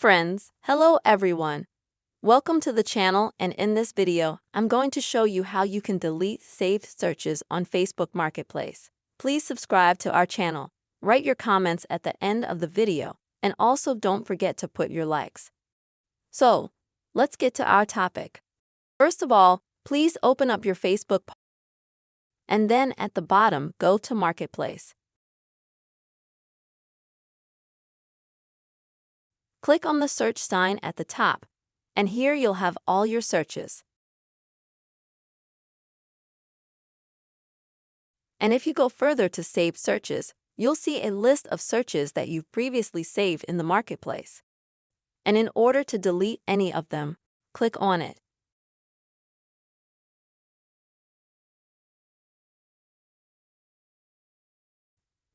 Friends, hello everyone. Welcome to the channel, and in this video, I'm going to show you how you can delete saved searches on Facebook Marketplace. Please subscribe to our channel, write your comments at the end of the video, and also don't forget to put your likes. So, let's get to our topic. First of all, please open up your Facebook and then at the bottom, go to Marketplace. Click on the search sign at the top, and here you'll have all your searches. And if you go further to Save Searches, you'll see a list of searches that you've previously saved in the Marketplace. And in order to delete any of them, click on it.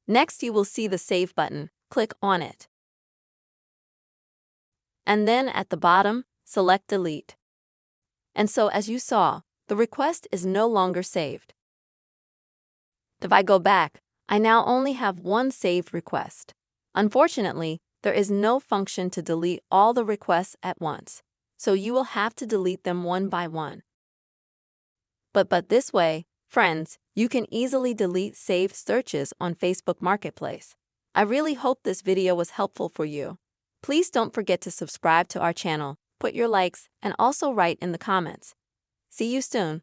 Next, you will see the Save button. Click on it. And then at the bottom, select Delete. And so as you saw, the request is no longer saved. If I go back, I now only have one saved request. Unfortunately, there is no function to delete all the requests at once, so you will have to delete them one by one. But this way, friends, you can easily delete saved searches on Facebook Marketplace. I really hope this video was helpful for you. Please don't forget to subscribe to our channel, put your likes, and also write in the comments. See you soon.